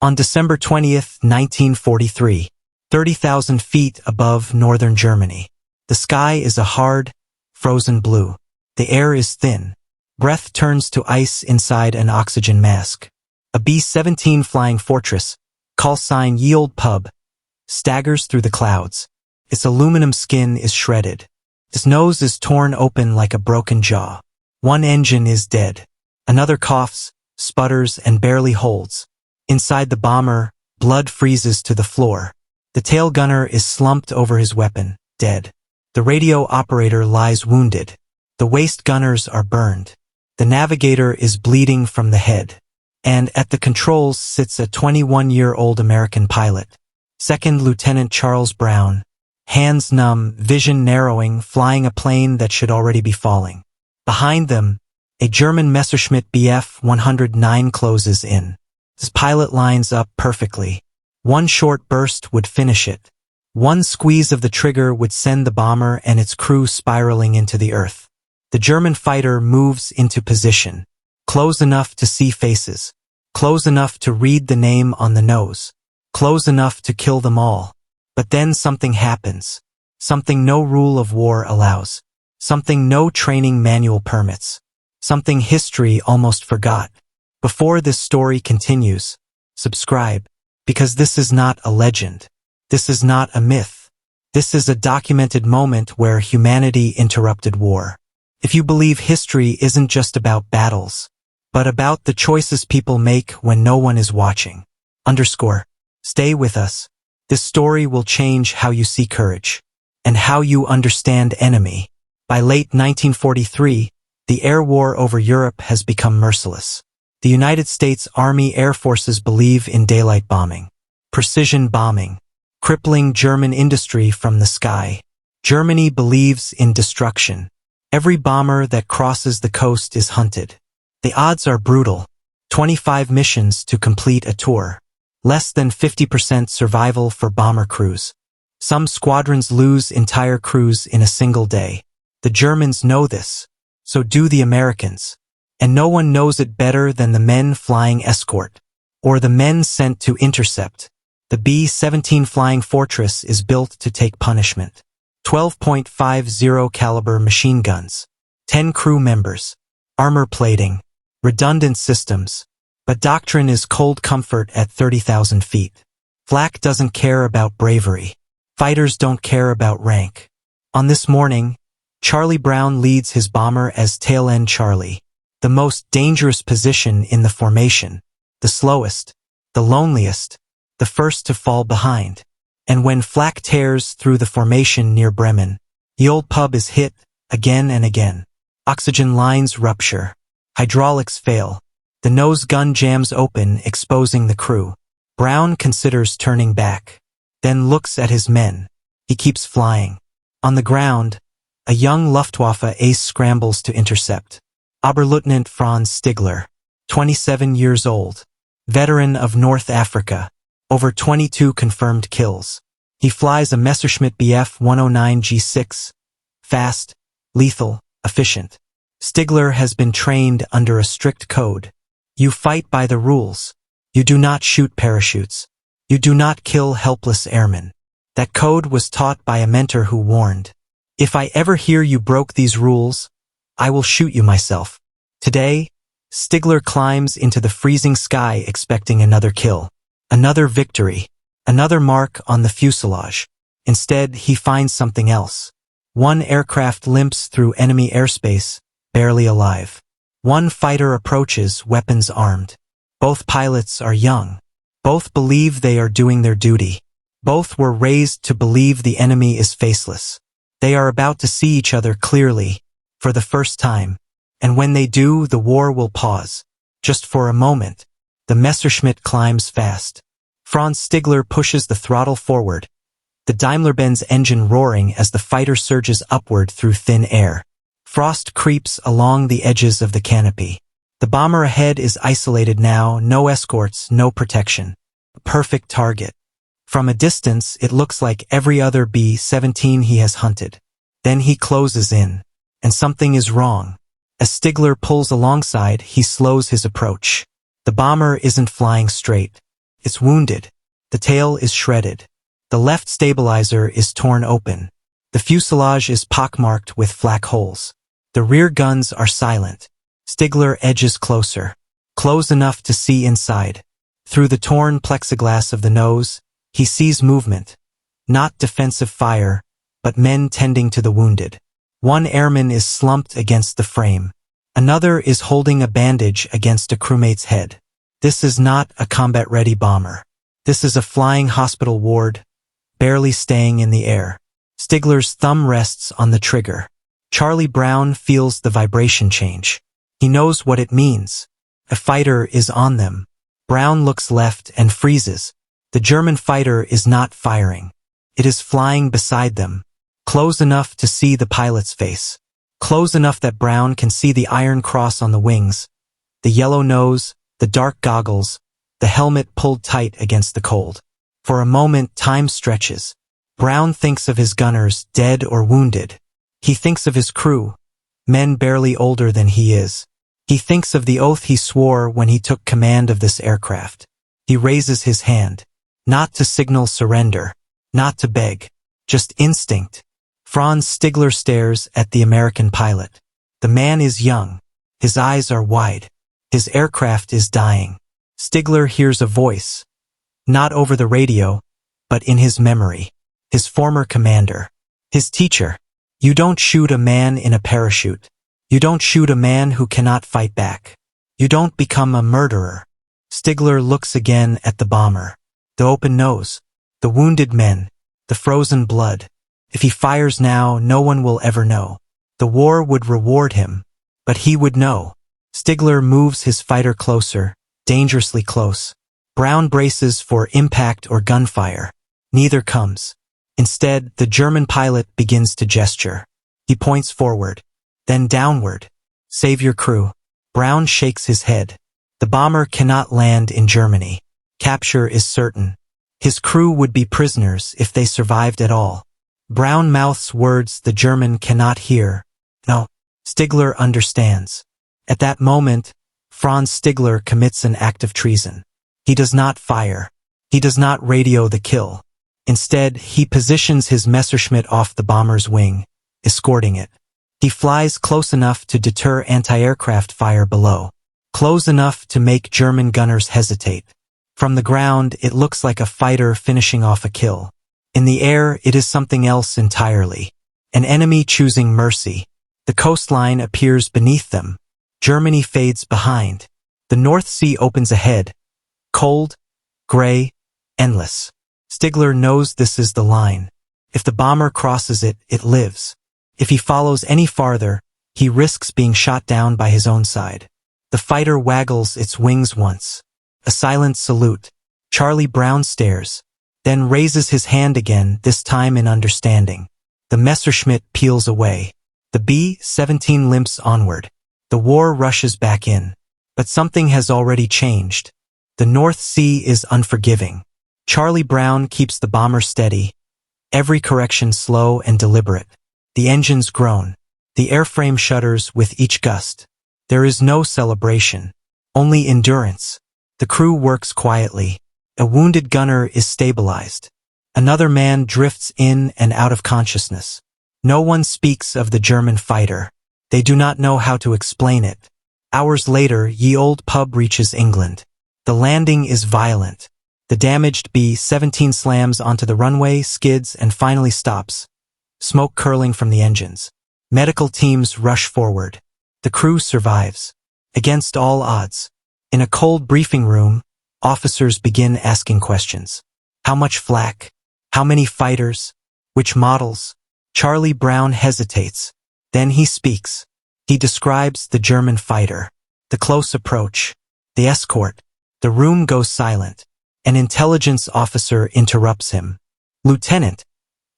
On December 20th, 1943, 30,000 feet above northern Germany. The sky is a hard, frozen blue. The air is thin. Breath turns to ice inside an oxygen mask. A B-17 Flying Fortress, call sign Olde Pub, staggers through the clouds. Its aluminum skin is shredded. Its nose is torn open like a broken jaw. One engine is dead. Another coughs, sputters, and barely holds. Inside the bomber, blood freezes to the floor. The tail gunner is slumped over his weapon, dead. The radio operator lies wounded. The waist gunners are burned. The navigator is bleeding from the head. And at the controls sits a 21-year-old American pilot, Second Lieutenant Charles Brown, hands numb, vision narrowing, flying a plane that should already be falling. Behind them, a German Messerschmitt Bf 109 closes in. His pilot lines up perfectly. One short burst would finish it. One squeeze of the trigger would send the bomber and its crew spiraling into the earth. The German fighter moves into position, close enough to see faces, close enough to read the name on the nose, close enough to kill them all. But then something happens, something no rule of war allows, something no training manual permits, something history almost forgot. Before this story continues, subscribe, because this is not a legend. This is not a myth. This is a documented moment where humanity interrupted war. If you believe history isn't just about battles, but about the choices people make when no one is watching. Stay with us. This story will change how you see courage and how you understand enemy. By late 1943, the air war over Europe has become merciless. The United States Army Air Forces believe in daylight bombing, precision bombing, crippling German industry from the sky. Germany believes in destruction. Every bomber that crosses the coast is hunted. The odds are brutal. 25 missions to complete a tour. Less than 50% survival for bomber crews. Some squadrons lose entire crews in a single day. The Germans know this. So do the Americans. And no one knows it better than the men flying escort, or the men sent to intercept. The B-17 Flying Fortress is built to take punishment. 12.50 caliber machine guns, 10 crew members, armor plating, redundant systems. But doctrine is cold comfort at 30,000 feet. Flak doesn't care about bravery. Fighters don't care about rank. On this morning, Charlie Brown leads his bomber as tail end Charlie. The most dangerous position in the formation, the slowest, the loneliest, the first to fall behind. And when flak tears through the formation near Bremen, the Olde Pub is hit again and again. Oxygen lines rupture. Hydraulics fail. The nose gun jams open, exposing the crew. Brown considers turning back, then looks at his men. He keeps flying. On the ground, a young Luftwaffe ace scrambles to intercept. Oberleutnant Franz Stigler, 27 years old, veteran of North Africa, over 22 confirmed kills. He flies a Messerschmitt Bf 109 G6, fast, lethal, efficient. Stigler has been trained under a strict code. You fight by the rules. You do not shoot parachutes. You do not kill helpless airmen. That code was taught by a mentor who warned, "If I ever hear you broke these rules, I will shoot you myself." Today, Stigler climbs into the freezing sky expecting another kill, another victory, another mark on the fuselage. Instead, he finds something else. One aircraft limps through enemy airspace, barely alive. One fighter approaches, weapons armed. Both pilots are young. Both believe they are doing their duty. Both were raised to believe the enemy is faceless. They are about to see each other clearly, for the first time. And when they do, the war will pause. Just for a moment. The Messerschmitt climbs fast. Franz Stigler pushes the throttle forward, the Daimler-Benz engine roaring as the fighter surges upward through thin air. Frost creeps along the edges of the canopy. The bomber ahead is isolated now, no escorts, no protection. A perfect target. From a distance, it looks like every other B-17 he has hunted. Then he closes in. And something is wrong. As Stigler pulls alongside, he slows his approach. The bomber isn't flying straight. It's wounded. The tail is shredded. The left stabilizer is torn open. The fuselage is pockmarked with flak holes. The rear guns are silent. Stigler edges closer, close enough to see inside. Through the torn plexiglass of the nose, he sees movement. Not defensive fire, but men tending to the wounded. One airman is slumped against the frame. Another is holding a bandage against a crewmate's head. This is not a combat-ready bomber. This is a flying hospital ward, barely staying in the air. Stigler's thumb rests on the trigger. Charlie Brown feels the vibration change. He knows what it means. A fighter is on them. Brown looks left and freezes. The German fighter is not firing. It is flying beside them, close enough to see the pilot's face. Close enough that Brown can see the iron cross on the wings, the yellow nose, the dark goggles, the helmet pulled tight against the cold. For a moment, time stretches. Brown thinks of his gunners, dead or wounded. He thinks of his crew, men barely older than he is. He thinks of the oath he swore when he took command of this aircraft. He raises his hand, not to signal surrender, not to beg, just instinct. Franz Stigler stares at the American pilot. The man is young. His eyes are wide. His aircraft is dying. Stigler hears a voice, not over the radio, but in his memory. His former commander. His teacher. You don't shoot a man in a parachute. You don't shoot a man who cannot fight back. You don't become a murderer. Stigler looks again at the bomber. The open nose. The wounded men. The frozen blood. If he fires now, no one will ever know. The war would reward him, but he would know. Stigler moves his fighter closer, dangerously close. Brown braces for impact or gunfire. Neither comes. Instead, the German pilot begins to gesture. He points forward, then downward. Save your crew. Brown shakes his head. The bomber cannot land in Germany. Capture is certain. His crew would be prisoners if they survived at all. Brown mouths words the German cannot hear. No. Stigler understands. At that moment, Franz Stigler commits an act of treason. He does not fire. He does not radio the kill. Instead, he positions his Messerschmitt off the bomber's wing, escorting it. He flies close enough to deter anti-aircraft fire below, close enough to make German gunners hesitate. From the ground, it looks like a fighter finishing off a kill. In the air, it is something else entirely. An enemy choosing mercy. The coastline appears beneath them. Germany fades behind. The North Sea opens ahead. Cold, gray, endless. Stigler knows this is the line. If the bomber crosses it, it lives. If he follows any farther, he risks being shot down by his own side. The fighter waggles its wings once. A silent salute. Charlie Brown stares, then raises his hand again, this time in understanding. The Messerschmitt peels away. The B-17 limps onward. The war rushes back in. But something has already changed. The North Sea is unforgiving. Charlie Brown keeps the bomber steady. Every correction slow and deliberate. The engines groan. The airframe shudders with each gust. There is no celebration. Only endurance. The crew works quietly. A wounded gunner is stabilized. Another man drifts in and out of consciousness. No one speaks of the German fighter. They do not know how to explain it. Hours later, Ye Olde Pub reaches England. The landing is violent. The damaged B-17 slams onto the runway, skids, and finally stops. Smoke curling from the engines. Medical teams rush forward. The crew survives. Against all odds. In a cold briefing room, officers begin asking questions. How much flak? How many fighters? Which models? Charlie Brown hesitates. Then he speaks. He describes the German fighter. The close approach. The escort. The room goes silent. An intelligence officer interrupts him. Lieutenant,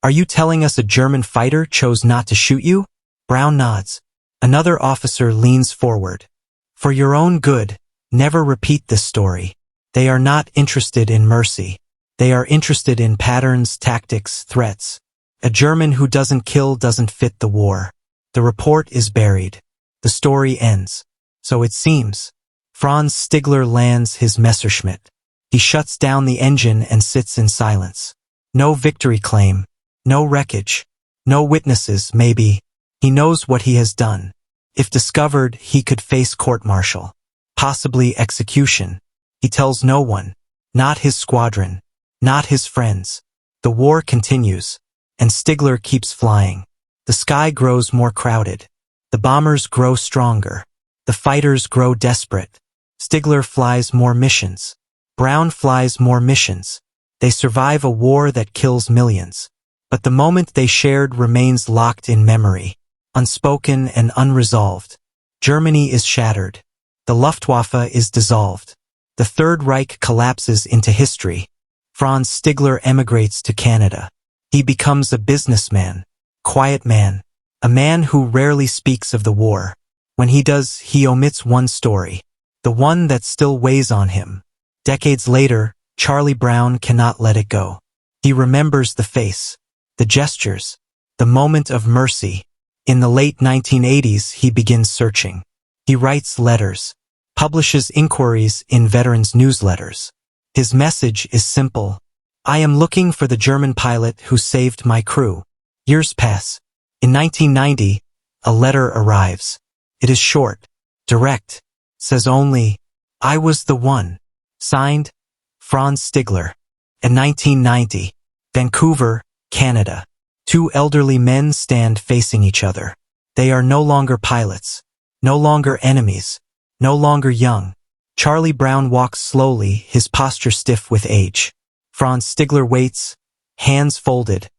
are you telling us a German fighter chose not to shoot you? Brown nods. Another officer leans forward. For your own good, never repeat this story. They are not interested in mercy. They are interested in patterns, tactics, threats. A German who doesn't kill doesn't fit the war. The report is buried. The story ends. So it seems. Franz Stigler lands his Messerschmitt. He shuts down the engine and sits in silence. No victory claim, no wreckage, no witnesses, maybe. He knows what he has done. If discovered, he could face court-martial, possibly execution. He tells no one, not his squadron, not his friends. The war continues, and Stigler keeps flying. The sky grows more crowded. The bombers grow stronger. The fighters grow desperate. Stigler flies more missions. Brown flies more missions. They survive a war that kills millions. But the moment they shared remains locked in memory, unspoken and unresolved. Germany is shattered. The Luftwaffe is dissolved. The Third Reich collapses into history. Franz Stigler emigrates to Canada. He becomes a businessman, quiet man, a man who rarely speaks of the war. When he does, he omits one story, the one that still weighs on him. Decades later, Charlie Brown cannot let it go. He remembers the face, the gestures, the moment of mercy. In the late 1980s, he begins searching. He writes letters, publishes inquiries in veterans' newsletters. His message is simple. I am looking for the German pilot who saved my crew. Years pass. In 1990, a letter arrives. It is short, direct, says only, I was the one. Signed, Franz Stigler. In 1990, Vancouver, Canada. Two elderly men stand facing each other. They are no longer pilots, no longer enemies, no longer young. Charlie Brown walks slowly, his posture stiff with age. Franz Stigler waits, hands folded,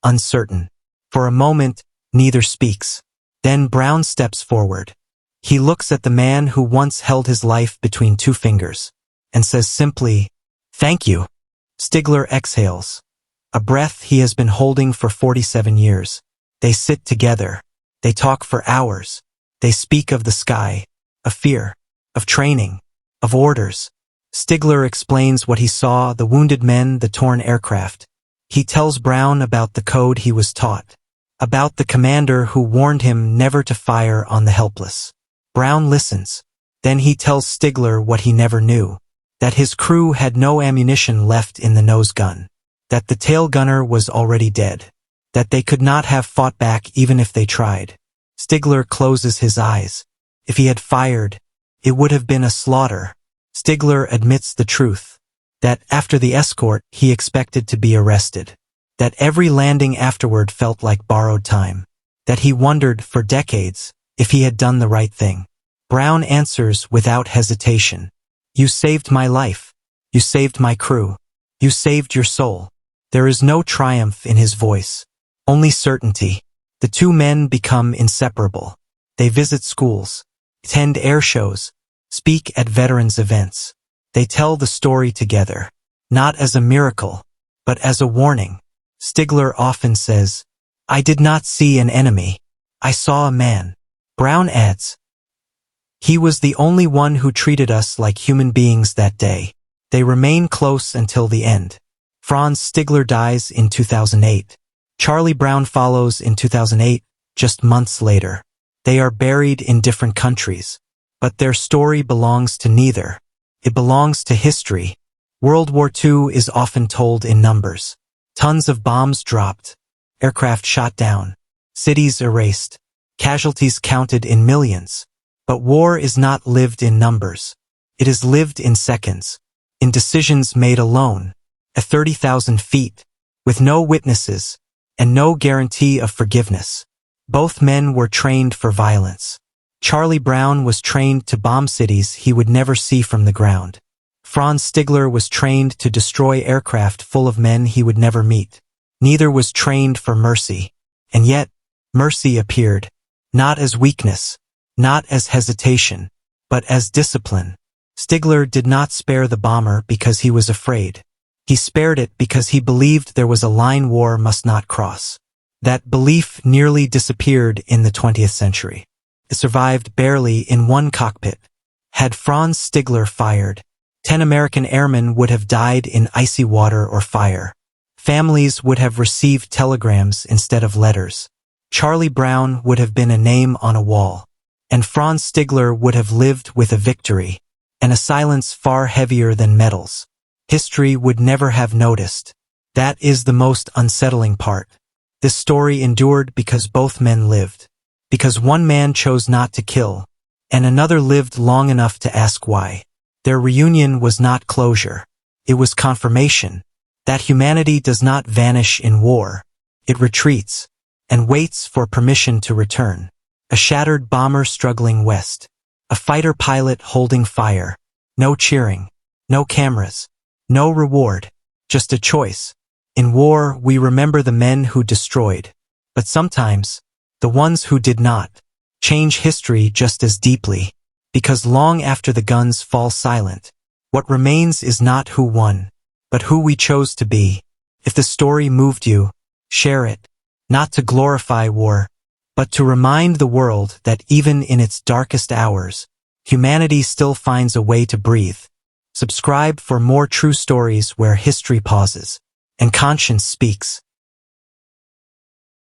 uncertain. For a moment, neither speaks. Then Brown steps forward. He looks at the man who once held his life between two fingers, and says simply, thank you. Stigler exhales, a breath he has been holding for 47 years. They sit together. They talk for hours. They speak of the sky, of fear, of training, of orders. Stigler explains what he saw, the wounded men, the torn aircraft. He tells Brown about the code he was taught, about the commander who warned him never to fire on the helpless. Brown listens. Then he tells Stigler what he never knew, that his crew had no ammunition left in the nose gun, that the tail gunner was already dead, that they could not have fought back even if they tried. Stigler closes his eyes. If he had fired, it would have been a slaughter. Stigler admits the truth, that after the escort he expected to be arrested, that every landing afterward felt like borrowed time, that he wondered for decades if he had done the right thing. Brown answers without hesitation. You saved my life. You saved my crew. You saved your soul. There is no triumph in his voice, only certainty. The two men become inseparable. They visit schools, attend air shows, speak at veterans events. They tell the story together, not as a miracle, but as a warning. Stigler often says, I did not see an enemy. I saw a man. Brown adds, he was the only one who treated us like human beings that day. They remain close until the end. Franz Stigler dies in 2008. Charlie Brown follows in 2008, just months later. They are buried in different countries, but their story belongs to neither. It belongs to history. World War II is often told in numbers. Tons of bombs dropped, aircraft shot down, cities erased, casualties counted in millions. But war is not lived in numbers. It is lived in seconds, in decisions made alone, at 30,000 feet, with no witnesses, and no guarantee of forgiveness. Both men were trained for violence. Charlie Brown was trained to bomb cities he would never see from the ground. Franz Stigler was trained to destroy aircraft full of men he would never meet. Neither was trained for mercy. And yet, mercy appeared, not as weakness, not as hesitation, but as discipline. Stigler did not spare the bomber because he was afraid. He spared it because he believed there was a line war must not cross. That belief nearly disappeared in the 20th century. It survived barely in one cockpit. Had Franz Stigler fired, 10 American airmen would have died in icy water or fire. Families would have received telegrams instead of letters. Charlie Brown would have been a name on a wall. And Franz Stigler would have lived with a victory, and a silence far heavier than medals. history would never have noticed. That is the most unsettling part. This story endured because both men lived. Because one man chose not to kill, and another lived long enough to ask why. Their reunion was not closure. It was confirmation that humanity does not vanish in war. It retreats and waits for permission to return. A shattered bomber struggling west. A fighter pilot holding fire. No cheering. No cameras. No reward. Just a choice. In war, we remember the men who destroyed. But sometimes, the ones who did not change history just as deeply. Because long after the guns fall silent, what remains is not who won, but who we chose to be. If the story moved you, share it. Not to glorify war, but to remind the world that even in its darkest hours, humanity still finds a way to breathe. Subscribe for more true stories where history pauses and conscience speaks.